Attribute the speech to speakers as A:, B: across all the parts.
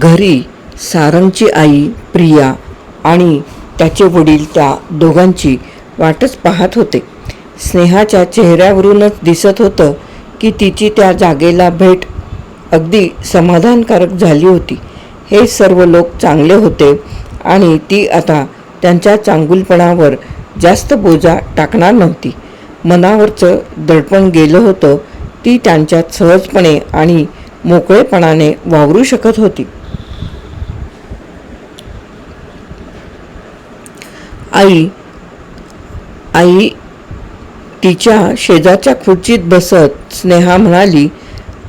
A: घरी सारंगची आई प्रिया आणि त्याचे वडील त्या दोघांची वाटच पाहत होते. स्नेहाच्या चेहऱ्यावरूनच दिसत होतं की तिची त्या जागेला भेट अगदी समाधानकारक झाली होती. हे सर्व लोक चांगले होते आणि ती आता त्यांच्या चांगुलपणावर जास्त बोजा टाकणार नव्हती. मनावरचं दडपण गेलं होतं. ती त्यांच्यात सहजपणे आणि मोकळेपणाने वावरू शकत होती. आई तिच्या शेजारच्या खुर्चीत बसत स्नेहा म्हणाली,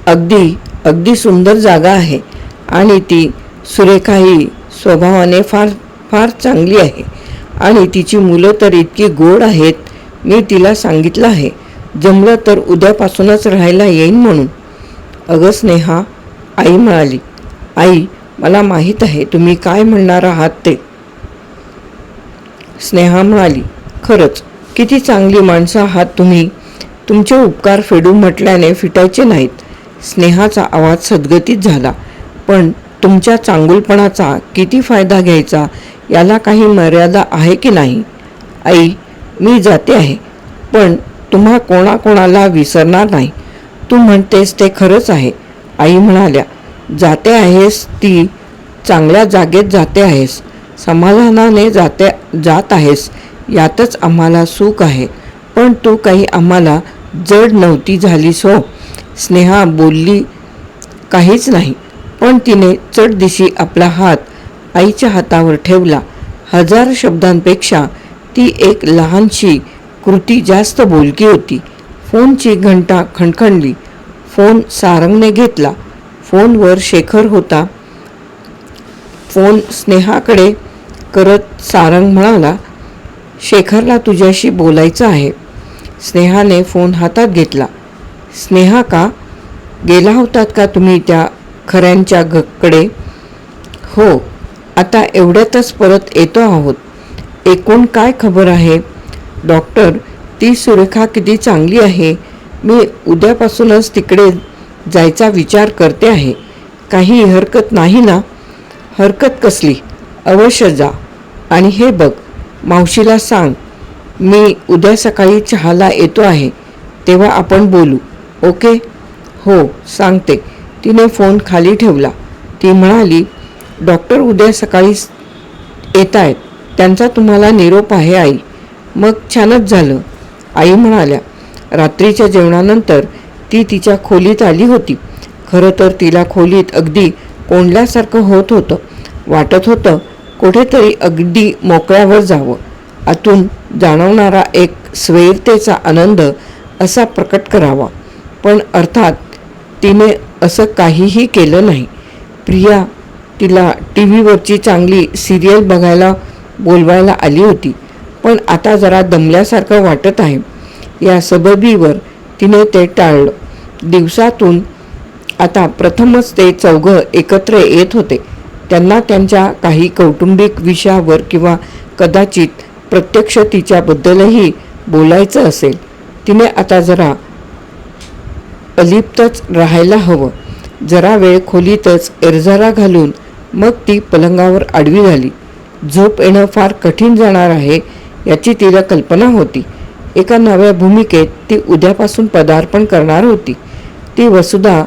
A: अगदी सुंदर जागा आहे आणि ती सुरेखाही स्वभावाने फार चांगली आहे आणि तिची मुलं तर इतकी गोड आहेत. मी तिला सांगितलं आहे जमलं तर उद्यापासूनच राहायला येईन म्हणून. अगं स्नेहा, आई म्हणाली. आई, मला माहीत आहे तुम्ही काय म्हणणार आहात ते. स्नेहा म्हणाली, खरंच किती चांगली माणसं आहात तुम्ही. तुमचे उपकार फेडू म्हटल्याने फिटायचे नाहीत. स्नेहाचा आवाज सद्गतीत झाला. पण तुमच्या चांगुलपणाचा किती फायदा घ्यायचा याला काही मर्यादा आहे की नाही. आई, मी जाते आहे पण तुम्हा कोणाकोणाला विसरणार नाही. तू म्हणतेस ते खरंच आहे. आई म्हणाल्या, जाते आहेस ती चांगल्या जागेत जाते आहेस, समाधानाने जात आहेस यातच आम्हाला सुख आहे. पण तू काही आम्हाला जड नव्हती झालीस हो. स्नेहा बोलली काहीच नाही पण तिने चटदिशी आपला हात आईच्या हातावर ठेवला. 1000 शब्दांपेक्षा ती एक लहानशी कृती जास्त बोलकी होती. फोनची घंटा खणखणली. फोन सारंगने घेतला. फोनवर शेखर होता. फोन स्नेहाकडे करत सारंग म्हणाला, शेखरला तुझ्याशी बोलायचं आहे. स्नेहाने फोन हातात घेतला. स्नेहा, का गेला होतात का तुम्ही त्या खऱ्यांच्या कडे. हो, आता एवढ्यातच परत येतो आहोत. एकूण काय खबर आहे. डॉक्टर, ती सुरेखा किती चांगली आहे. मी उद्यापासूनच तिकडे जायचा विचार करते आहे. काही हरकत नाही ना. हरकत कसली, अवश्य जा. आणि हे बघ, मावशीला सांग मी उद्या सकाळी चहाला येतो आहे, तेव्हा आपण बोलू. ओके. हो, सांगते. तिने फोन खाली ठेवला. ती म्हणाली, डॉक्टर उद्या सकाळी येत आहेत. त्यांचा तुम्हाला निरोप आहे आई. मग छानच झालं. आई म्हणाल्या. रात्रीच्या जेवणानंतर ती तिच्या खोलीत आली होती. खरं तर तिला खोलीत अगदी कोंडल्यासारखं होत होतं. वाटत होतं कुठेतरी अगदी मोकळ्यावर जावं. आतून जाणवणारा एक स्वेरतेचा आनंद असा प्रकट करावा. पण अर्थात तिने असं काहीही केलं नाही. प्रिया तिला टीव्हीवरची चांगली सिरियल बघायला बोलवायला आली होती. पण आता जरा दमल्यासारखं वाटत आहे या सबबीवर तिने ते टाळलं. दिवसातून आता प्रथमच ते चौघं एकत्र येत होते. त्यांना त्यांच्या काही कौटुंबिक विषयावर किंवा कदाचित प्रत्यक्ष तिच्याबद्दलही बोलायचं असेल. तिने आता जरा अलिप्तच राहायला हवं. जरा वेळ खोलीतच एरझारा घालून मग ती पलंगावर आडवी झाली. झोप येणं फार कठीण जाणार आहे याची तिला कल्पना होती. एका नव्या भूमिकेत ती उद्यापासून पदार्पण करणार होती. ती वसुधा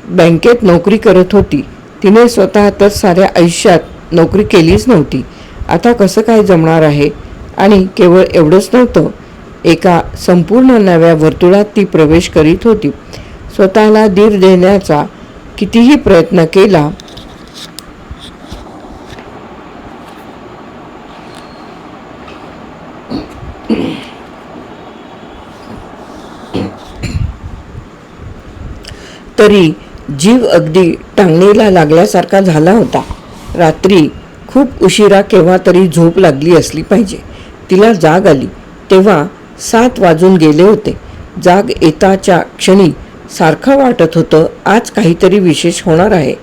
A: बँकेत नोकरी करत होती. तिने स्वतः तर साऱ्या आयुष्यात नोकरी केलीच नव्हती. आता कसं काय जमणार आहे. आणि केवळ एवढंच नव्हतं, एका संपूर्ण नव्या वर्तुळात ती प्रवेश करीत होती. स्वतःला धीर देण्याचा कितीही प्रयत्न केला तरी जीव अगदी टांगणीला लागल्यासारखा झाला होता. रात्री खूप उशिरा केव्हा तरी झोप लागली असली पाहिजे. तिला जाग आली तेव्हा 7 वाजून गेले होते. जाग येताच्या क्षणी सारखं वाटत होतं आज काहीतरी विशेष होणार आहे.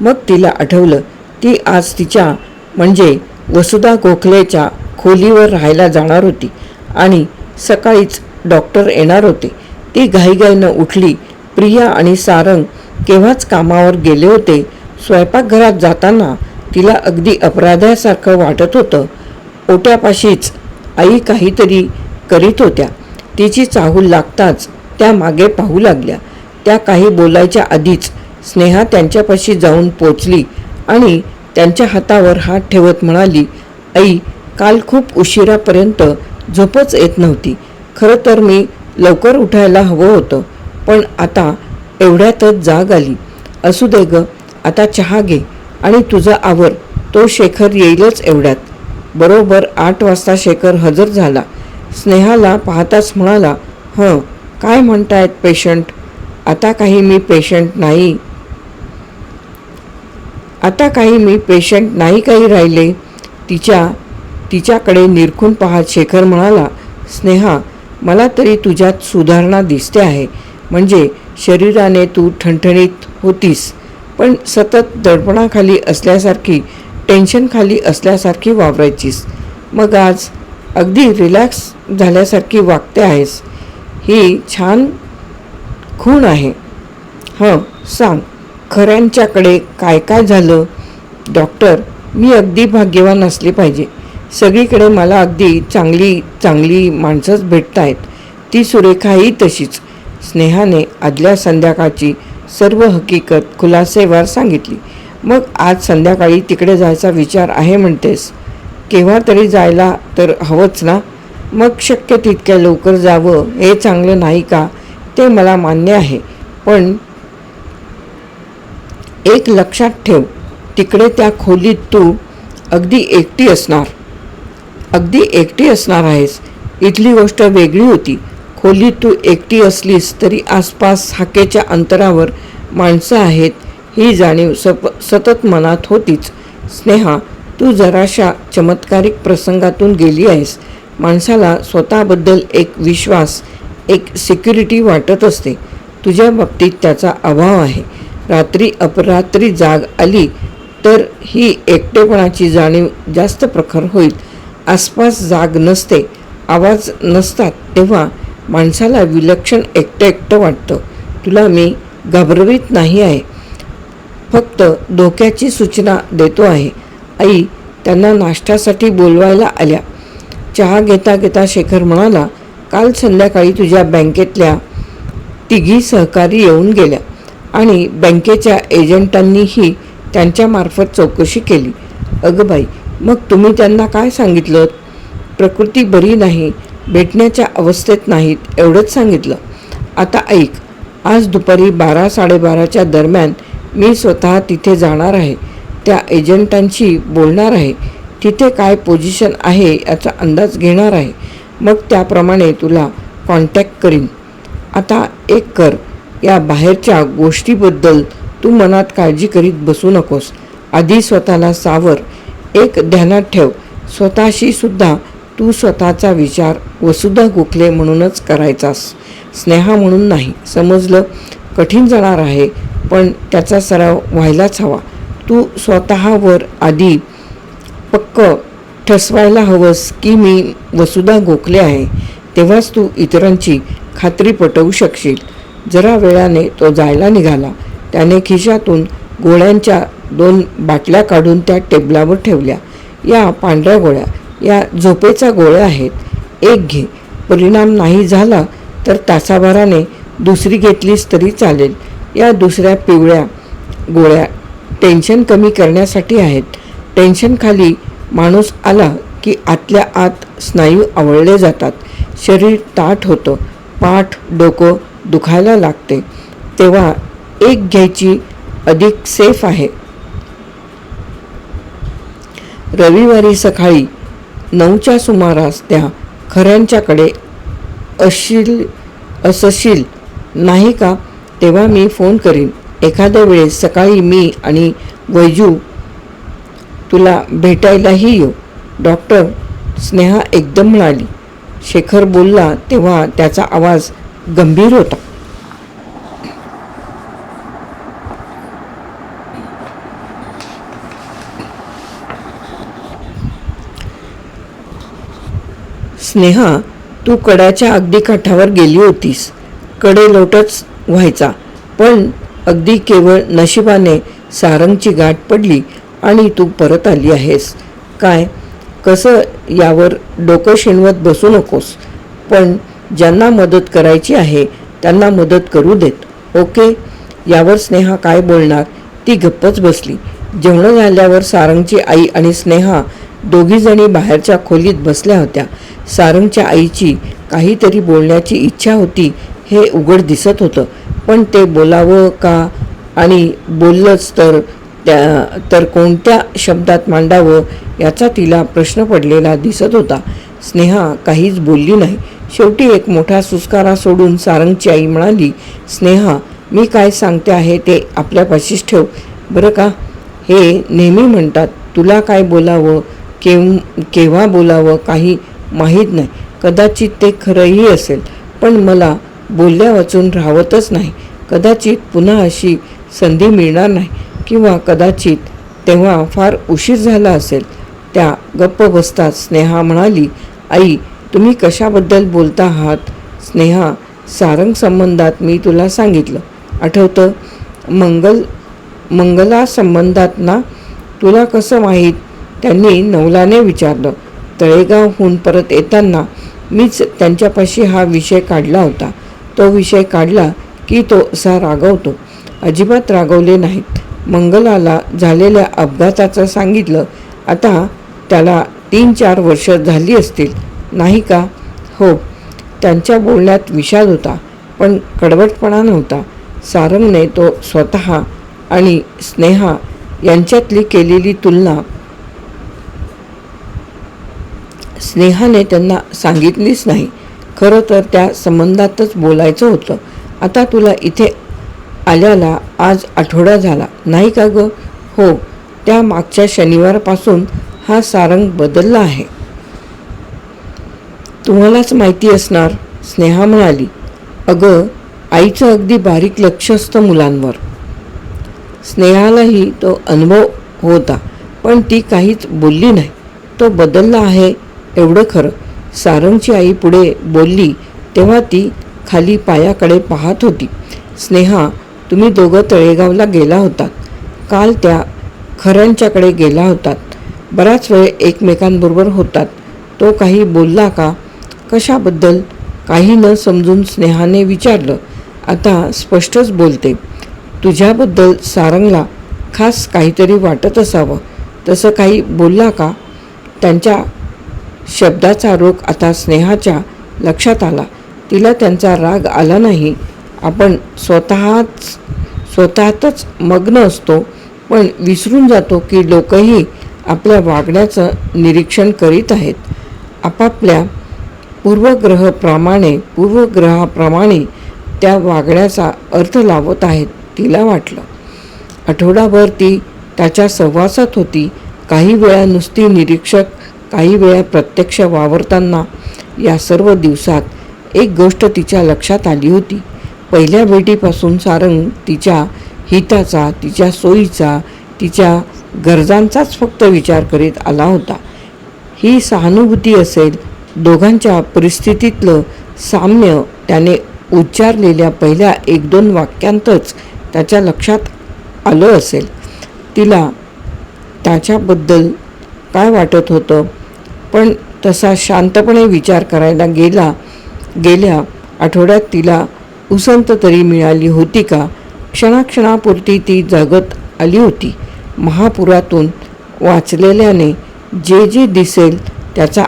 A: मग तिला आठवलं ती आज तिच्या म्हणजे वसुधा गोखलेच्या खोलीवर राहायला जाणार होती आणि सकाळीच डॉक्टर येणार होते. ती घाईघाईनं उठली. प्रिया आणि सारंग केव्हाच कामावर गेले होते. स्वयंपाकघरात जाताना तिला अगदी अपराध्यासारखं वाटत होतं. ओट्यापाशीच आई काहीतरी करीत होत्या. तिची चाहूल लागताच त्या मागे पाहू लागल्या. त्या काही बोलायच्या आधीच स्नेहा त्यांच्यापाशी जाऊन पोचली आणि त्यांच्या हातावर हात ठेवत म्हणाली, आई, काल खूप उशिरापर्यंत झोपच येत नव्हती. खरं तर मी लवकर उठायला हवं होतं, पण आता एवढ्यातच जाग आली. असू दे ग, आता चहा घे आणि तुझं आवर. तो शेखर येईलच एवढ्यात. बरोबर 8 वाजता शेखर हजर झाला. स्नेहाला पाहताच म्हणाला, हं, काय म्हणतायत पेशंट? आता काही मी पेशंट नाही काही राहिले. तिच्याकडे निरखून पाहत शेखर म्हणाला, स्नेहा, मला तरी तुझ्यात सुधारणा दिसते आहे. म्हणजे शरीराने तू ठणठणीत होतीस, पण सतत दडपणाखाली असल्यासारखी, टेन्शनखाली असल्यासारखी वावरायचीस. मग आज अगदी रिलॅक्स झाल्यासारखी वागते आहेस. ही छान खूण आहे. हं, सांग, खऱ्यांच्याकडे काय काय झालं? डॉक्टर, मी अगदी भाग्यवान असले पाहिजे. सगळीकडे मला अगदी चांगली चांगली माणसंच भेटत आहेत. ती सुरेखाही तशीच. स्नेहाने आदल्या संध्याकाळची सर्व हकीकत खुलासेवार सांगितली. मग आज संध्याकाळी तिकडे जायचा विचार आहे म्हणतेस? केव्हा तरी जायला तर हवंच ना. मग शक्य तितक्या लवकर जावं हे चांगलं नाही का? ते मला मान्य आहे, पण एक लक्षात ठेव, तिकडे त्या खोलीत तू अगदी एकटी असणार आहेस. इथली गोष्ट वेगळी होती. खोलीत तू एकटी असलीस तरी आसपास हाकेच्या अंतरावर माणसं आहेत ही जाणीव सतत मनात होतीच. स्नेहा, तू जराशा चमत्कारिक प्रसंगातून गेली आहेस. माणसाला स्वतःबद्दल एक विश्वास, एक सिक्युरिटी वाटत असते. तुझ्या बाबतीत त्याचा अभाव आहे. रात्री अपरात्री जाग आली तर ही एकटेपणाची जाणीव जास्त प्रखर होईल. आसपास जाग नसते, आवाज नसतात, तेव्हा माणसाला विलक्षण एकटं वाटतं. तुला मी घाबरवीत नाही आहे, फक्त धोक्याची सूचना देतो आहे. आई त्यांना नाश्त्यासाठी बोलवायला आल्या. चहा घेता घेता शेखर म्हणाला, काल संध्याकाळी तुझ्या बँकेतल्या 3 सहकारी येऊन गेल्या आणि बँकेच्या एजंटांनीही त्यांच्यामार्फत चौकशी केली. अगं बाई, मग तुम्ही त्यांना काय सांगितलं? प्रकृती बरी नाही, भेटण्याच्या अवस्थेत नाहीत, एवढंच सांगितलं. आता ऐक, आज दुपारी 12-12:30च्या दरम्यान मी स्वतः तिथे जाणार आहे. त्या एजंटांशी बोलणार आहे. तिथे काय पोझिशन आहे याचा अंदाज घेणार आहे. मग त्याप्रमाणे तुला कॉन्टॅक्ट करीन. आता एक कर, या बाहेरच्या गोष्टीबद्दल तू मनात काळजी करीत बसू नकोस. आधी स्वतःला सावर. एक ध्यानात ठेव, स्वतःशी सुद्धा तू स्वतःचा विचार वसुधा गोखले म्हणूनच करायचास, स्नेहा म्हणून नाही. समजलं? कठीण जाणार आहे, पण त्याचा सराव व्हायलाच हवा. तू स्वतःवर आधी पक्क ठसवायला हवंस की मी वसुधा गोखले आहे. तेव्हाच तू इतरांची खात्री पटवू शकशील. जरा वेळाने तो जायला निघाला. त्याने खिशातून गोळ्यांच्या 2 बाटल्या काढून त्या टेबलावर ठेवल्या. या पांढऱ्या गोळ्या, या झोपेच्या गोळ्या आहेत. एक घे. परिणाम नाही झाला तर तासाभराने दुसरी घेतलीस तरी चालेल. या दुसऱ्या पिवळ्या गोळ्या टेन्शन कमी करण्यासाठी आहेत. टेन्शनखाली माणूस आला की आतल्या आत स्नायू आवळले जातात, शरीर ताठ होतं, पाठ डोकं दुखायला लागते. तेव्हा एक घ्यायची अधिक सेफ आहे. रविवारी सकाळी 9च्या सुमारास त्या खऱ्यांच्याकडे असशील नाही का? तेव्हा मी फोन करीन. एखाद्या वेळेस सकाळी मी आणि वैजू तुला भेटायलाही येऊ. डॉक्टर, स्नेहा एकदम म्हणाली. शेखर बोलला तेव्हा त्याचा आवाज गंभीर होता. स्नेहा, तू कड्याच्या अगदी काठावर गेली होतीस. कडे लोटच व्हायचा, पण अगदी केवळ नशिबाने सारंगची गाठ पडली आणि तू परत आली आहेस. काय कसं यावर डोकं शिणवत बसू नकोस. पण ज्यांना मदत करायची आहे त्यांना मदत करू देत. ओके. यावर स्नेहा काय बोलणार. ती गप्पच बसली. जेवण झाल्यावर सारंगची आई आणि स्नेहा दोघीजणी बाहेरच्या खोलीत बसल्या होत्या. सारंगच्या आईची काहीतरी बोलण्याची इच्छा होती हे उघड दिसत होतं. पण ते बोलावं का आणि बोललंच तर कोणत्या शब्दात मांडावं याचा तिला प्रश्न पडलेला दिसत होता. स्नेहा काहीच बोलली नाही. शेवटी एक मोठा सुस्कारा सोडून सारंगची आई म्हणाली, स्नेहा, मी काय सांगते आहे ते आपल्यापाशीच ठेव बरं का. हे नेहमी म्हणतात तुला काय बोलावं केव्हा बोलावं काही माहीत नाही. कदाचित ते खरंही असेल, पण मला बोलल्या वाचून राहवतच नाही. कदाचित पुन्हा अशी संधी मिळणार नाही किंवा कदाचित तेव्हा फार उशीर झाला असेल. त्या गप्प बसतात. स्नेहा म्हणाली, आई, तुम्ही कशाबद्दल बोलता आहात. स्नेहा, सारंग संबंधात मी तुला सांगितलं आठवतं. मंगला संबंधात ना. तुला कसं माहीत. त्यांनी नवलाने विचारलं. तळेगावहून परत येताना मीच त्यांच्यापाशी हा विषय काढला होता. तो विषय काढला की तो असा रागवतो. अजिबात रागवले नाहीत. मंगलाला झालेल्या अपघाताचं सांगितलं. आता त्याला 3-4 वर्ष झाली असतील नाही का. हो. त्यांच्या बोलण्यात विषाद होता, पण कडवटपणा नव्हता. सारंगने तो स्वतः आणि स्नेहा यांच्यातली केलेली तुलना स्नेहाने त्यांना सांगितलीच नाही. खरं तर त्या संबंधातच बोलायचं होतं. आता तुला इथे आल्याला आज आठवडा झाला नाही का गं. हो. त्या मागच्या शनिवारपासून हा सारंग बदलला आहे. तुम्हालाच माहिती असणार. स्नेहा म्हणाली, अगं, आईचं अगदी बारीक लक्ष असतं मुलांवर. स्नेहालाही तो अनुभव होता, पण ती काहीच बोलली नाही. तो बदलला आहे एवढं खरं. सारंगची आई पुढे बोलली तेव्हा ती खाली पायाकडे पाहत होती. स्नेहा, तुम्ही दोघं तळेगावला गेला होतात. काल त्या खऱ्यांच्याकडे गेला होतात. बराच वेळ एकमेकांबरोबर होतात. तो काही बोलला का. कशाबद्दल. काही न समजून स्नेहाने विचारलं. आता स्पष्टच बोलते. तुझ्याबद्दल सारंगला खास काहीतरी वाटत असावं. तसं काही बोलला का. त्यांच्या शब्दाचा रोख आता स्नेहाच्या लक्षात आला. तिला त्यांचा राग आला नाही. आपण स्वतःतच मग्न असतो, पण विसरून जातो की लोकही आपल्या वागण्याचं निरीक्षण करीत आहेत. आपापल्या पूर्वग्रहाप्रमाणे त्या वागण्याचा अर्थ लावत आहेत. तिला वाटलं. आठवडाभर ती त्याच्या सहवासात होती. काही वेळा नुसती निरीक्षक, काही वेळा प्रत्यक्ष वावरताना. या सर्व दिवसात एक गोष्ट तिच्या लक्षात आली होती. पहिल्या भेटीपासून सारंग तिच्या हिताचा, तिच्या सोयीचा, तिच्या गरजांचाच फक्त विचार करीत आला होता. ही सहानुभूती असेल. दोघांच्या परिस्थितीतलं साम्य त्याने उच्चारलेल्या पहिल्या 1-2 वाक्यांतच त्याच्या लक्षात आलं असेल. तिला त्याच्याबद्दल काय वाटत होतं, पण तसा शांतपणे विचार करायला गेल्या आठवड्यात तिला उसंत तरी मिळाली होती का. क्षणापुरती ती जगत आली होती. महापुरातून वाचलेल्याने जे दिसेल त्याचा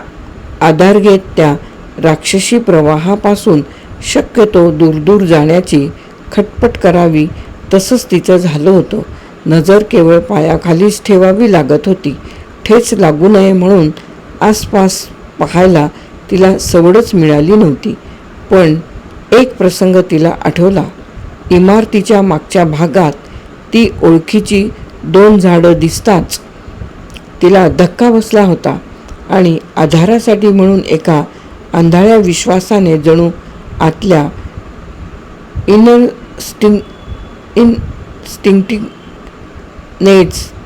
A: आधार घेत त्या राक्षसी प्रवाहापासून शक्यतो दूर जाण्याची खटपट करावी, तसंच तिचं झालं होतं. नजर केवळ पायाखालीच ठेवावी लागत होती. ठेच लागू नये म्हणून आसपास पाहायला तिला सवडच मिळाली नव्हती. पण एक प्रसंग तिला आठवला. इमारतीच्या मागच्या भागात ती ओळखीची 2 झाडं दिसताच तिला धक्का बसला होता आणि आधारासाठी म्हणून एका आंधळ्या विश्वासाने, जणू आतल्या इन्स्टिंक्टनेच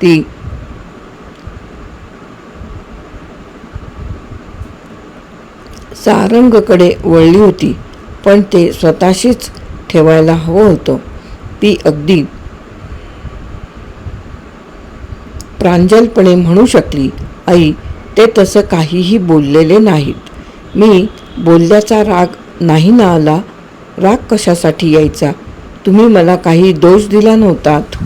A: ती सारंगकडे वळली होती. पण ते स्वतःशीच ठेवायला हवं होतं. ती अगदी प्रांजलपणे म्हणू शकली, आई, ते तसं काहीही बोललेले नाहीत. मी बोलल्याचा राग नाही ना आला. राग कशासाठी यायचा? तुम्ही मला काही दोष दिला नव्हतात.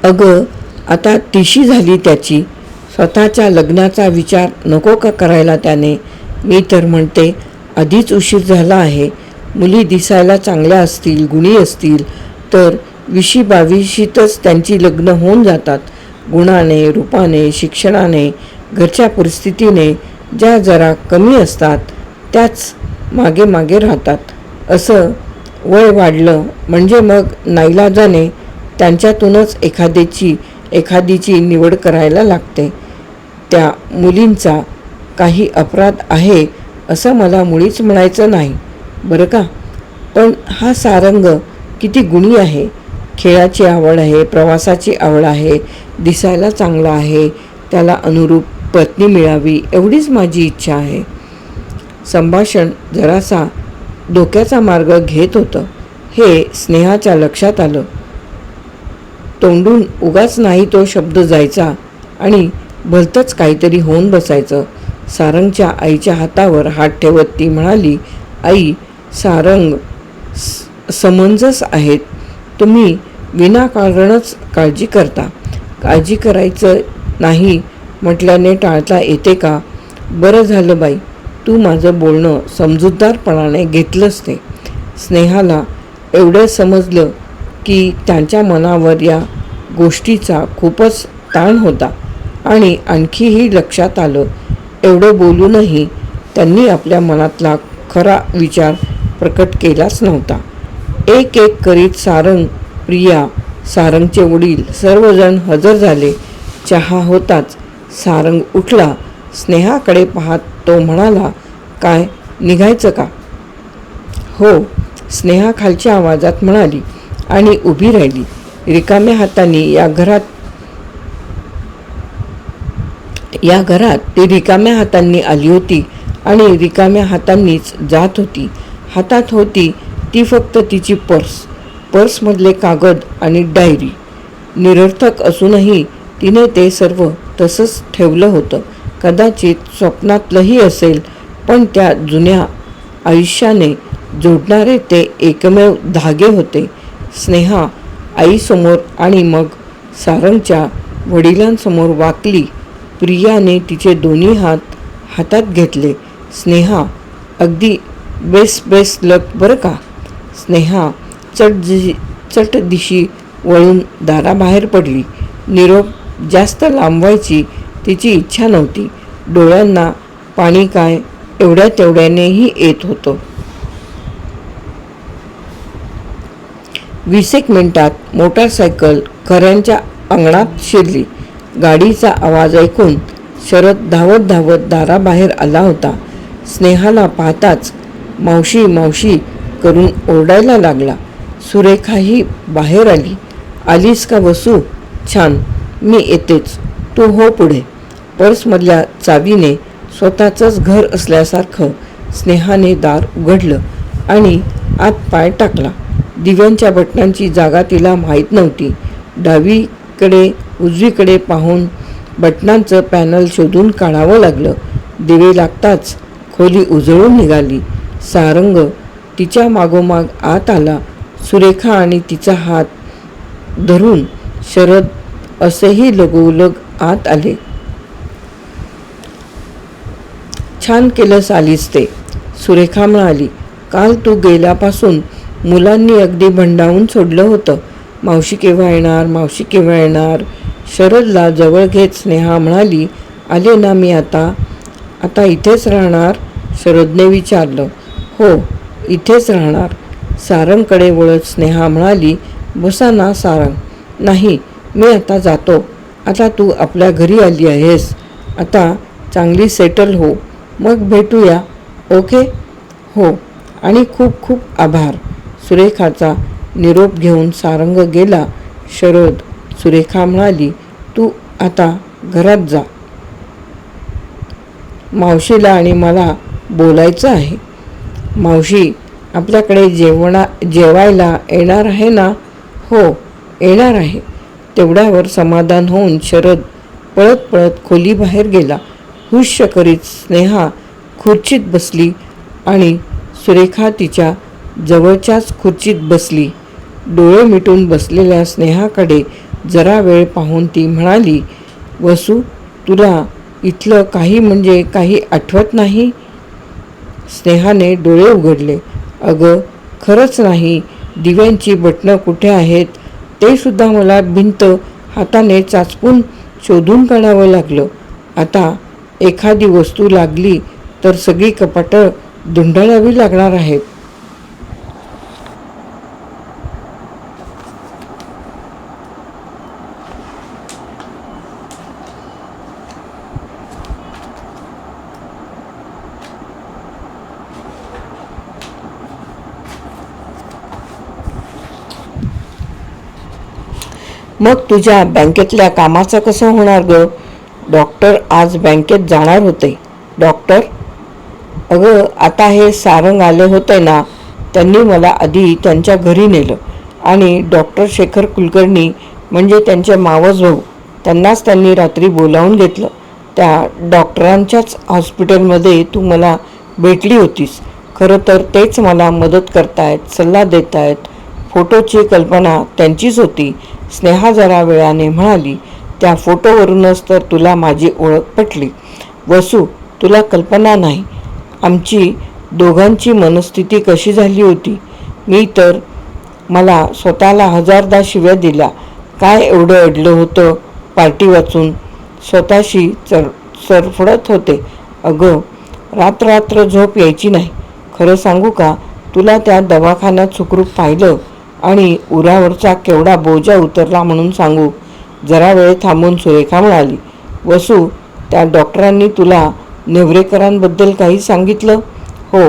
A: अगं, आता तिशी झाली त्याची. स्वतःच्या लग्नाचा विचार नको का करायला त्याने? मी तर म्हणते आधीच उशीर झाला आहे. मुली दिसायला चांगल्या असतील, गुणी असतील तर 20-22शीतच त्यांची लग्न होऊन जातात. गुणाने, रूपाने, शिक्षणाने, घरच्या परिस्थितीने ज्या जरा कमी असतात त्याच मागे मागे राहतात. असं वय वाढलं म्हणजे मग नाईलाजाने त्यांच्यातूनच एखादीची निवड करायला लागते. त्या मुलींचा काही अपराध आहे असं मला मुळीच म्हणायचं नाही बरं का. पण हा सारंग किती गुणी आहे. खेळाची आवड आहे, प्रवासाची आवड आहे, दिसायला चांगला आहे. त्याला अनुरूप पत्नी मिळावी एवढीच माझी इच्छा आहे. संभाषण जरासा धोक्याचा मार्ग घेत होतं हे स्नेहाच्या लक्षात आलं. तोंडून उगाच नाही तो शब्द जायचा आणि भलतंच काहीतरी होऊन बसायचं. सारंगच्या आईच्या हातावर हात ठेवत ती म्हणाली, आई, सारंग समंजस आहेत. तुम्ही विनाकारणच काळजी करता. काळजी करायचं नाही म्हटल्याने टाळता येते का? बरं झालं बाई, तू माझं बोलणं समजूतदारपणाने घेतलंस ते. स्नेहाला एवढं समजलं की त्यांच्या मनावर या गोष्टीचा खूपच ताण होता आणि आणखीही लक्षात आलं, एवढं बोलूनही त्यांनी आपल्या मनातला खरा विचार प्रकट केलाच नव्हता. एक एक करीत सारंग, प्रिया, सारंगचे वडील सर्वजण हजर झाले. चहा होताच सारंग उठला. स्नेहाकडे पाहत तो म्हणाला, काय निघायचं का? हो, स्नेहा खालच्या आवाजात म्हणाली आणि उभी राहिली. रिकाम्या हातांनी या घरात ती रिकाम्या हातांनी आली होती आणि रिकाम्या हातांनीच जात होती. हातात होती ती फक्त तिची पर्समधले कागद आणि डायरी. निरर्थक असूनही तिने ते सर्व तसंच ठेवलं होतं. कदाचित स्वप्नातलंही असेल, पण त्या जुन्या आयुष्याने जोडणारे ते एकमेव धागे होते. स्नेहा आईसमोर आणि मग सारंगच्या वडिलांसमोर वाकली. प्रियाने तिचे दोन्ही हात हातात घेतले. स्नेहा, अगदी बेस्ट लक बरं का. स्नेहा चट दिशी वळून दाराबाहेर पडली. निरोप जास्त लांबवायची तिची इच्छा नव्हती. डोळ्यांना पाणी काय एवढ्या तेवढ्यानेही येत होतं. 20 मिनिटात मोटारसायकल खऱ्यांच्या अंगणात शिरली. गाडीचा आवाज ऐकून शरद धावत धावत दाराबाहेर आला होता. स्नेहाला पाहताच मावशी मावशी करून ओरडायला लागला. सुरेखाही बाहेर आली. आलीस का वसू? छान, मी येतेच, तू हो पुढे. पर्समधल्या चावीने स्वतःचंच घर असल्यासारखं स्नेहाने दार उघडलं आणि आत पाय टाकला. दिव्यांच्या बटनांची जागा तिला माहीत नव्हती. डावीकडे उजवीकडे पाहून बटनांचं पॅनल शोधून काढावं लागलं. दिवे लागताच खोली उजळून निघाली. सारंग तिच्या मागोमाग आत आला. सुरेखा आणि तिचा हात धरून शरद असेही लगोलग आत आले. छान केलंस आलीस ते, सुरेखा म्हणाली. काल तू गेल्यापासून मुलांनी अगदी भंडावून सोडलं होतं. मावशी केव्हा येणार, मावशी केव्हा येणार? शरदला जवळ घेत स्नेहा म्हणाली, आले ना मी आता इथेच राहणार? शरदने विचारलं. हो, इथेच राहणार. सारंगकडे वळत स्नेहा म्हणाली, बसा ना सारंग. नाही, मी आता जातो. आता तू आपल्या घरी आली आहेस. आता चांगली सेटल हो, मग भेटूया. ओके? हो, आणि खूप खूप आभार. सुरेखाचा निरोप घेऊन सारंग गेला. सुरेखा म्हणाली, तू आता घरात जा. मावशीला आणि मला बोलायचं आहे. मावशी आपल्याकडे जेवायला येणार आहे ना? हो येणार आहे. तेवढ्यावर समाधान होऊन शरद पळत पळत खोलीबाहेर गेला. हुश्य करीत स्नेहा खुर्चीत बसली आणि सुरेखा तिच्या जवळच्याच खुर्चीत बसली. डोळे मिटून बसलेल्या स्नेहाकडे जरा वेळ पाहून ती म्हणाली, वसू तुला इथलं काही म्हणजे काही आठवत नाही? स्नेहाने डोळे उघडले. अगं खरंच नाही. दिव्यांची बटणं कुठे आहेत ते सुद्धा मला भिंत हाताने चाचपून शोधून काढावं लागलं. आता एखादी वस्तू लागली तर सगळी कपाटं धुंडाळावी लागणार आहेत. मग तुझ्या बँकेतल्या कामाचं कसं होणार ग? डॉक्टर आज बँकेत जाणार होते. डॉक्टर? अगं आता हे सारंग आले होते ना, त्यांनी मला आधी त्यांच्या घरी नेलं आणि डॉक्टर शेखर कुलकर्णी म्हणजे त्यांचे मावस भाऊ त्यांनाच त्यांनी रात्री बोलावून घेतलं. त्या डॉक्टरांच्याच हॉस्पिटलमध्ये तू मला भेटली होतीस. खरं तर तेच मला मदत करतायत, सल्ला देत आहेत. फोटोची कल्पना त्यांचीच होती. स्नेहा जरा वेळाने म्हणाली, त्या फोटोवरूनच तर तुला माझी ओळख पटली. वसू तुला कल्पना नाही आमची दोघांची मनस्थिती कशी झाली होती. मी तर मला स्वतःला हजारदा शिव्या दिल्या. काय एवढं अडलं होतं पार्टी वाचून. स्वतःशी सरफडत होते. अगं रात्र झोप यायची नाही. खरं सांगू का, तुला त्या दवाखान्यात सुखरूप पाहिलं आणि उरावरचा केवढा बोजा उतरला म्हणून सांगू. जरा वेळ थांबून सुरेखा म्हणाली, वसू त्या डॉक्टरांनी तुला नेवरेकरांबद्दल काही सांगितलं? हो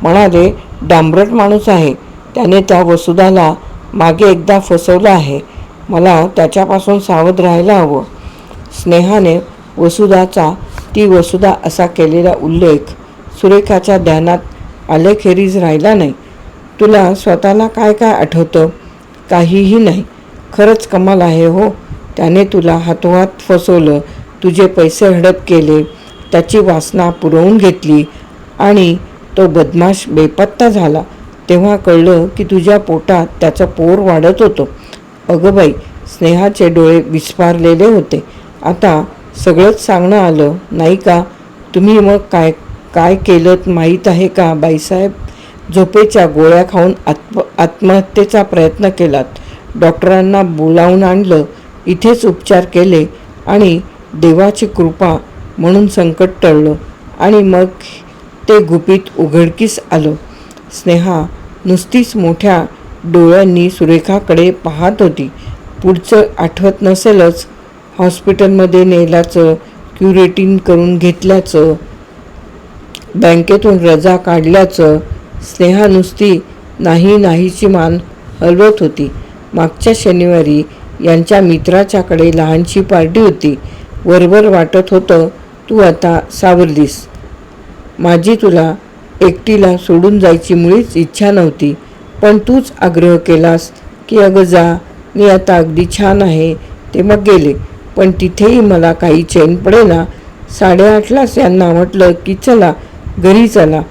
A: म्हणाले, डांबरट माणूस आहे. त्याने त्या वसुधाला मागे एकदा फसवलं आहे. मला त्याच्यापासून सावध राहायला हवं. स्नेहाने वसुधाचा ती वसुधा असा केलेला उल्लेख सुरेखाच्या ध्यानात आल्याखेरीज राहिला नाही. तुला स्वतःला काय काय आठवतं? काहीही नाही. खरंच कमाल आहे हो. त्याने तुला हातोहात फसवलं, तुझे पैसे हडप केले, त्याची वासना पुरवून घेतली आणि तो बदमाश बेपत्ता झाला. तेव्हा कळलं की तुझ्या पोटात त्याचं पोर वाढत होतं. अगं बाई, स्नेहाचे डोळे विस्फारलेले होते. आता सगळंच सांगणं आलं नाही का? तुम्ही मग काय काय केलं माहीत आहे का बाईसाहेब? झोपेच्या गोळ्या खाऊन आत्महत्येचा प्रयत्न केलात. डॉक्टरांना बोलावून आणलं, इथेच उपचार केले आणि देवाची कृपा म्हणून संकट टळलं आणि मग ते गुपित उघडकीस आलं. स्नेहा नुसतीच मोठ्या डोळ्यांनी सुरेखाकडे पाहत होती. पुढचं आठवत नसेलच. हॉस्पिटलमध्ये नेल्याचं, क्युरेटिन करून घेतल्याचं, बँकेतून रजा काढल्याचं. स्नेहा नुसती नाहीची मान हलवत होती. मागच्या शनिवारी यांच्या मित्राच्याकडे लहानशी पार्टी होती. वरवर वाटत होतं तू आता सावरलीस. माझी तुला एकटीला सोडून जायची मुळीच इच्छा नव्हती, पण तूच आग्रह केलास की अगं जा, मी आता अगदी छान आहे. ते मग गेले. पण तिथेही मला काही चैन पडेना. 8:30लाच यांना म्हटलं की चला घरी चला.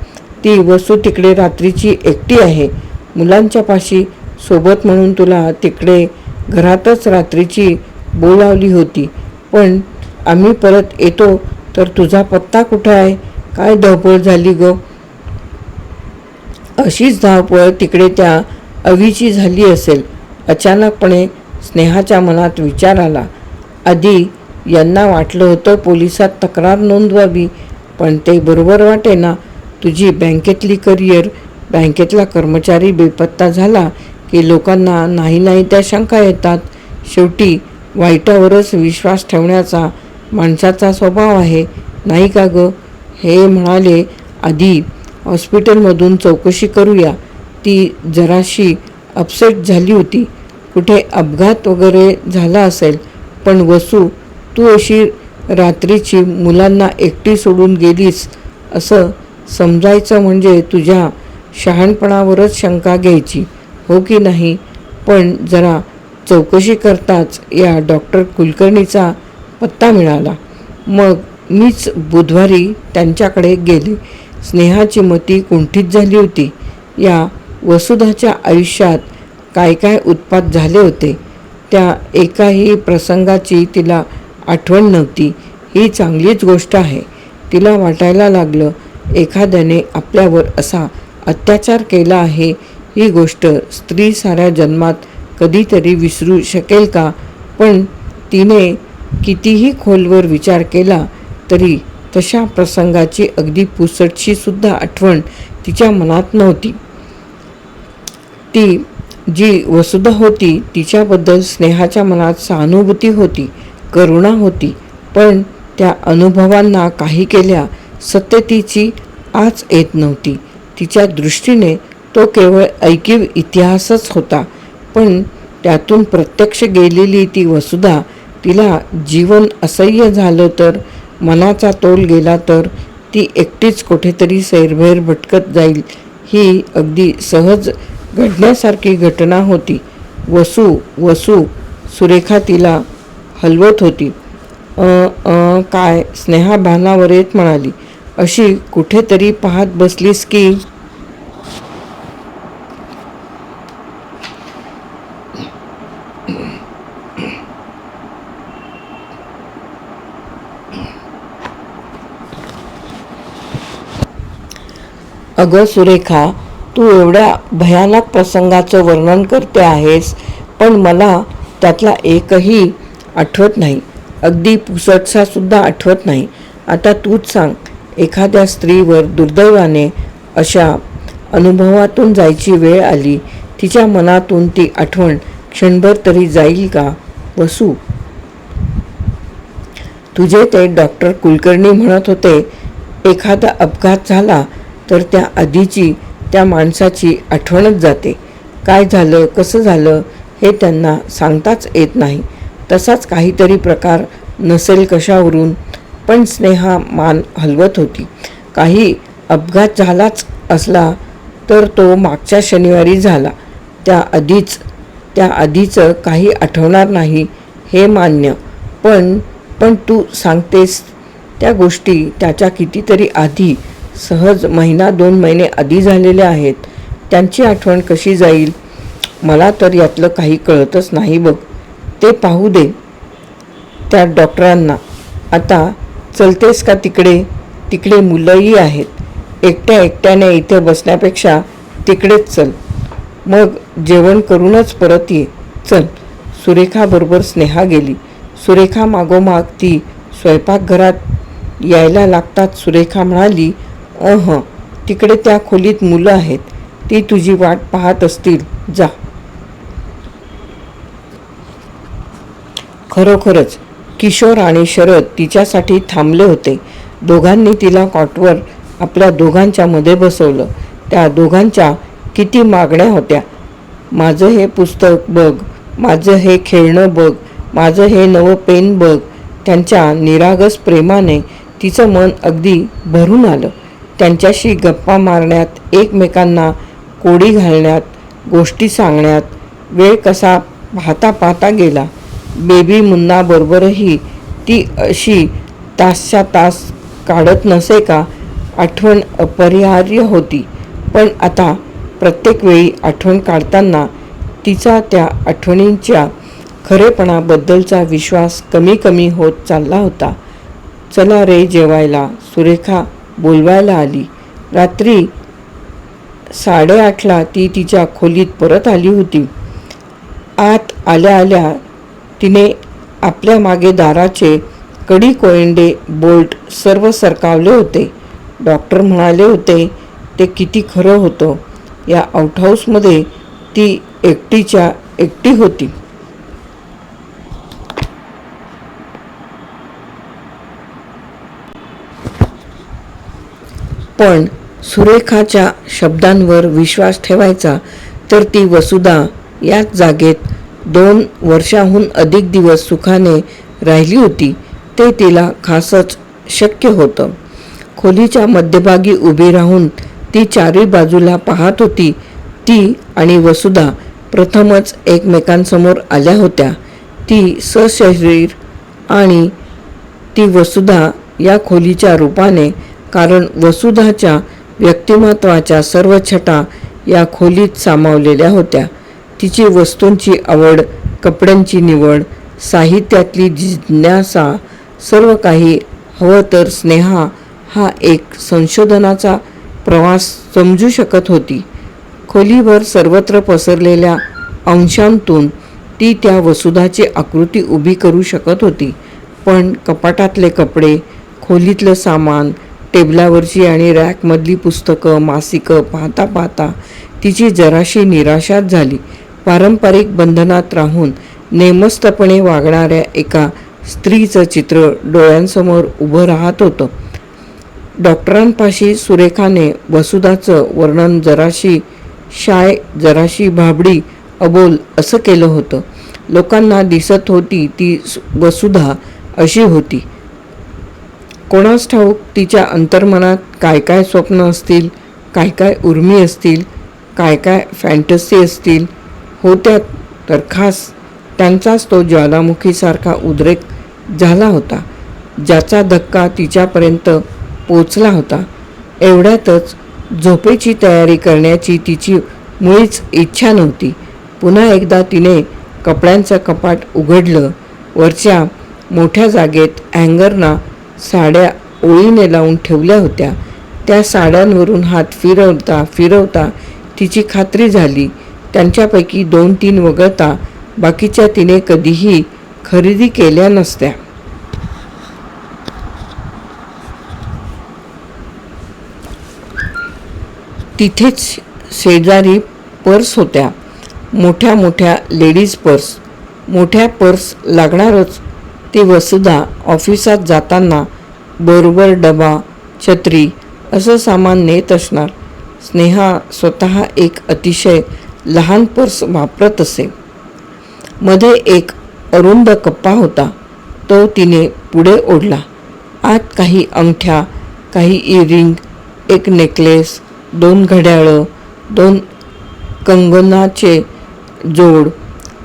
A: ती वसू तिकडे रात्रीची एकटी आहे. मुलांच्या पाशी सोबत म्हणून तुला तिकडे घरातच रात्रीची बोलावली होती. पण आम्ही परत येतो तर तुझा पत्ता कुठं आहे? काय धावपळ झाली ग? अशीच धावपळ तिकडे त्या अवीची झाली असेल. अचानकपणे स्नेहाच्या मनात विचार आला. आधी यांना वाटलं होतं पोलिसात तक्रार नोंदवावी, पण ते बरोबर वाटेना. तुझी बँकेतली करिअर, बँकेतला कर्मचारी बेपत्ता झाला की लोकांना नाही त्या शंका येतात. शेवटी वाईटावरच विश्वास ठेवण्याचा माणसाचा स्वभाव आहे नाही का ग? हे म्हणाले, आधी हॉस्पिटलमधून चौकशी करूया. ती जराशी अपसेट झाली होती. कुठे अपघात वगैरे झाला असेल. पण वसू, तू अशी रात्रीची मुलांना एकटी सोडून गेलीस असं समजायचं म्हणजे तुझ्या शहाणपणावरच शंका घ्यायची, हो की नाही? पण जरा चौकशी करताच या डॉक्टर कुलकर्णीचा पत्ता मिळाला. मग मीच बुधवारी त्यांच्याकडे गेले. स्नेहाची मती कुंठित झाली होती. या वसुधाच्या आयुष्यात काय काय उत्पात झाले होते, त्या एकाही प्रसंगाची तिला आठवण नव्हती. ही चांगलीच गोष्ट आहे. तिला वाटायला लागलं एखाद्याने आपल्यावर असा अत्याचार केला आहे. ही गोष्ट स्त्री साऱ्या जन्मात कधीतरी विसरू शकेल का? पण तिने कितीही खोलवर विचार केला तरी तशा प्रसंगाची अगदी पुसटशी सुद्धा आठवण तिच्या मनात नव्हती. ती जी वसुधा होती तिच्याबद्दल स्नेहाच्या मनात सहानुभूती होती, करुणा होती. पण त्या अनुभवांना काही केल्या सत्यतेची आच येत नव्हती. तिच्या दृष्टीने तो केवळ ऐकीव इतिहासच होता. पण त्यातून प्रत्यक्ष गेलेली ती वसुधा, तिला जीवन असह्य झालं तर, मनाचा तोल गेला तर ती एकटीच कुठेतरी सैरभैर भटकत जाईल, ही अगदी सहज घडण्यासारखी घटना होती. वसू वसू सुरेखा तिला हलवत होती. काय? स्नेहा भानावर येत म्हणाली. अशी कुठेतरी पाहत बसलीस की? अगं सुरेखा, तू एवढ्या भयानक प्रसंगाचं वर्णन करते आहेस, पण मला त्यातला एकही आठवत नाही. अगदी पुसटसा सुद्धा आठवत नाही. आता तूच सांग, एखाद्या स्त्रीवर दुर्दैवाने अशा अनुभवातून जायची वेळ आली, तिच्या मनातून ती आठवण क्षणभर तरी जाईल का? वसू, तुझे ते डॉक्टर कुलकर्णी म्हणत होते एखादा अपघात झाला तर त्या आधीची त्या माणसाची आठवणच जाते. काय झालं, कसं झालं हे त्यांना सांगताच येत नाही. तसाच काहीतरी प्रकार नसेल कशावरून? पण स्नेहा मान हलवत होती. काही अपघात झालाच असला तर तो मागच्या शनिवारी झाला. त्या आधीचं काही आठवणार नाही हे मान्य. पण तू सांगतेस त्या गोष्टी त्याच्या कितीतरी आधी, सहज 1-2 महिने आधी झालेल्या आहेत. त्यांची आठवण कशी जाईल? मला तर यातलं काही कळतच नाही बघ. ते पाहू दे त्या डॉक्टरांना. आता चलतेस का तिकडे? तिकडे मुलंही आहेत. एकट्याने इथे बसण्यापेक्षा तिकडेच चल. मग जेवण करूनच परत ये. चल. सुरेखाबरोबर स्नेहा गेली. सुरेखा मागोमाग ती स्वयंपाकघरात यायला लागताच सुरेखा म्हणाली, तिकडे त्या खोलीत मुलं आहेत. ती तुझी वाट पाहत असतील. जा. खरोखरच किशोर आणि शरद तिच्यासाठी थांबले होते. दोघांनी तिला कॉटवर आपल्या दोघांच्या मध्ये बसवलं. त्या दोघांच्या किती मागण्या होत्या. माझं हे पुस्तक बघ, माझं हे खेळणं बघ, माझं हे नवं पेन बघ. त्यांच्या निरागस प्रेमाने तिचं मन अगदी भरून आलं. त्यांच्याशी गप्पा मारण्यात, एकमेकांना कोडी घालण्यात, गोष्टी सांगण्यात वेळ कसा पाहता पाहता गेला. बेबी मुन्नाबरोबरही ती अशी तासच्या तास काढत नसे का? आठवण अपरिहार्य होती. पण आता प्रत्येक वेळी आठवण काढताना तिचा त्या आठवणींच्या खरेपणाबद्दलचा विश्वास कमी कमी होत चालला होता. चला रे जेवायला, सुरेखा बोलवायला आली. रात्री 8:30ला ती तिच्या खोलीत परत आली होती. आत आल्या आल्या तिने आपल्या मागे दाराचे कडी, कोयंडे, बोल्ट सर्व सरकावले होते. डॉक्टर म्हणाले होते ते किती खरं होतं. या आउटहाऊसमध्ये ती एकटीच्या एकटी होती. पण सुरेखाच्या शब्दांवर विश्वास ठेवायचा तर ती वसुधा याच जागेत 2 वर्षाहून अधिक दिवस सुखाने राहिली होती. ते तिला खासच शक्य होतं. खोलीच्या मध्यभागी उभी राहून ती चारी बाजूला पाहत होती. ती आणि वसुधा प्रथमच एकमेकांसमोर आल्या होत्या. ती सशरीर आणि ती वसुधा या खोलीच्या रूपाने, कारण वसुधाच्या व्यक्तिमत्वाच्या सर्व छटा या खोलीत सामावलेल्या होत्या. तिची वस्तूंची आवड, कपड्यांची निवड, साहित्यातली जिज्ञासा, सर्व काही. हवं तर स्नेहा हा एक संशोधनाचा प्रवास समजू शकत होती. खोलीभर सर्वत्र पसरलेल्या अंशांतून ती त्या वसुधाची आकृती उभी करू शकत होती. पण कपाटातले कपडे, खोलीतलं सामान, टेबलावरची आणि रॅकमधली पुस्तकं, मासिकं पाहता पाहता तिची जराशी निराशाच झाली. पारंपरिक बंधनात राहून नेमस्तपणे वागणाऱ्या एका स्त्रीचं चित्र डोळ्यांसमोर उभं राहत होतं. डॉक्टरांपाशी सुरेखाने वसुधाचं वर्णन जराशी शाय, जराशी भाबडी, अबोल असं केलं होतं. लोकांना दिसत होती ती वसुधा अशी होती. कोणास ठाऊक तिच्या अंतर्मनात काय काय स्वप्न असतील, काय काय उर्मी असतील, काय काय फॅन्टसी असतील. होत्या तर खास त्यांचाच तो ज्वालामुखीसारखा उद्रेक झाला होता, ज्याचा धक्का तिच्यापर्यंत पोचला होता. एवढ्यातच झोपेची तयारी करण्याची तिची मुळीच इच्छा नव्हती. पुन्हा एकदा तिने कपड्यांचं कपाट उघडलं. वरच्या मोठ्या जागेत हँगरना साड्या ओळीने लावून ठेवल्या होत्या. त्या साड्यांवरून हात फिरवता फिरवता तिची खात्री झाली त्यांच्यापैकी 2-3 वगळता बाकीच्या तिने कधीही खरेदी केल्या नसत्या. तिथेच शेजारी पर्स होत्या, मोठ्या मोठ्या लेडीज पर्स. मोठ्या पर्स लागणारच. ती वसुधा ऑफिसात जाताना बरोबर डबा, छत्री असं सामान नेत असणार. स्नेहा स्वतः एक अतिशय लहान पर्स वापरत असे. मध्ये एक अरुंद कप्पा होता, तो तिने पुढे ओढला. आत काही अंगठ्या, काही इयरिंग, एक नेकलेस, 2 घड्याळं, 2 कंगनाचे जोड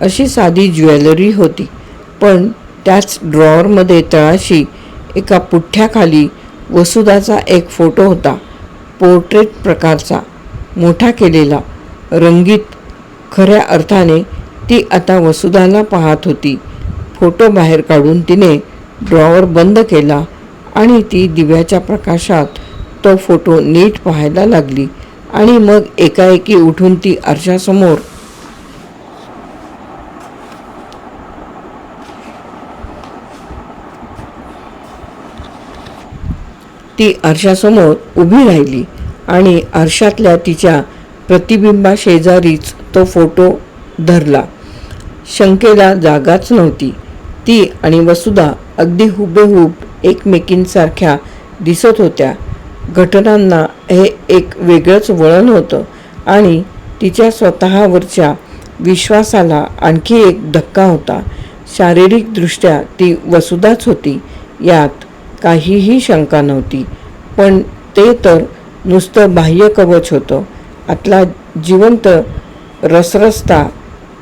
A: अशी साधी ज्वेलरी होती. पण त्याच ड्रॉवरमध्ये तळाशी एका पुठ्ठ्याखाली वसुधाचा एक फोटो होता. पोर्ट्रेट प्रकारचा, मोठा केलेला, रंगीत. खऱ्या अर्थाने ती आता वसुधाला पाहत होती. फोटो बाहेर काढून तिने ड्रॉवर बंद केला आणि ती दिव्याच्या प्रकाशात तो फोटो नीट पाहायला लागली. आणि मग एकाएकी उठून ती आरशासमोर उभी राहिली आणि आरशातल्या तिच्या प्रतिबिंबाशेजारीच तो फोटो धरला. शंकेला जागाच नव्हती. ती आणि वसुधा अगदी हुबेहूब एकमेकींसारख्या दिसत होत्या. घटनांना हे एक वेगळंच वळण होतं आणि तिच्या स्वतःवरच्या विश्वासाला आणखी एक धक्का होता. शारीरिकदृष्ट्या ती वसुधाच होती, यात काहीही शंका नव्हती. पण ते तर नुसतं बाह्य कवच होतं. आतला जिवंत रसरसता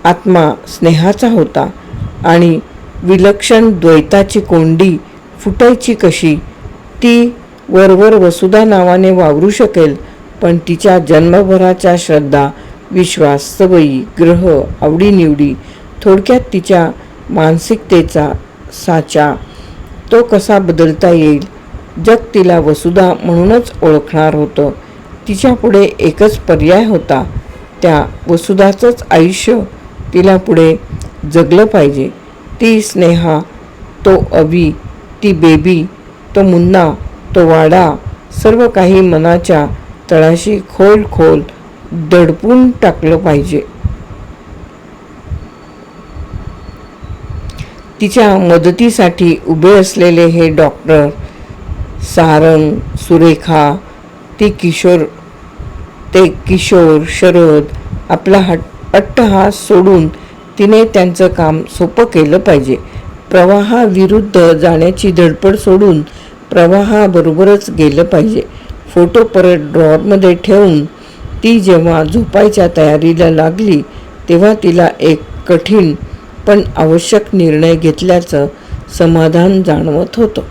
A: आत्मा स्नेहाचा होता आणि विलक्षण द्वैताची कोंडी फुटायची कशी? ती वरवर वसुधा नावाने वावरू शकेल, पण तिच्या जन्मभराच्या श्रद्धा, विश्वास, सवयी, ग्रह, आवडीनिवडी, थोडक्यात तिच्या मानसिकतेचा साचा, तो कसा बदलता येईल? जग तिला वसुधा म्हणूनच ओळखणार होतं. तिच्यापुढे एकच पर्याय होता, त्या वसुधाचंच आयुष्य तिला पुढे जगलं पाहिजे. ती स्नेहा, तो अवी, ती बेबी, तो मुन्ना, तो वाडा, सर्व काही मनाच्या तळाशी खोल खोल दडपून टाकलं पाहिजे. तिच्या मदतीसाठी उभे असलेले हे डॉक्टर, सारंग, सुरेखा, ते किशोर, शरद, आपला अट्टहास सोडून तिने त्यांचं काम सोपं केलं पाहिजे. प्रवाहाविरुद्ध जाण्याची धडपड सोडून प्रवाहाबरोबरच गेलं पाहिजे. फोटो परत ड्रॉवरमध्ये ठेवून ती जेव्हा झोपायच्या तयारीला लागली तेव्हा तिला एक कठीण पण आवश्यक निर्णय घेतल्याचं समाधान जाणवत होतं.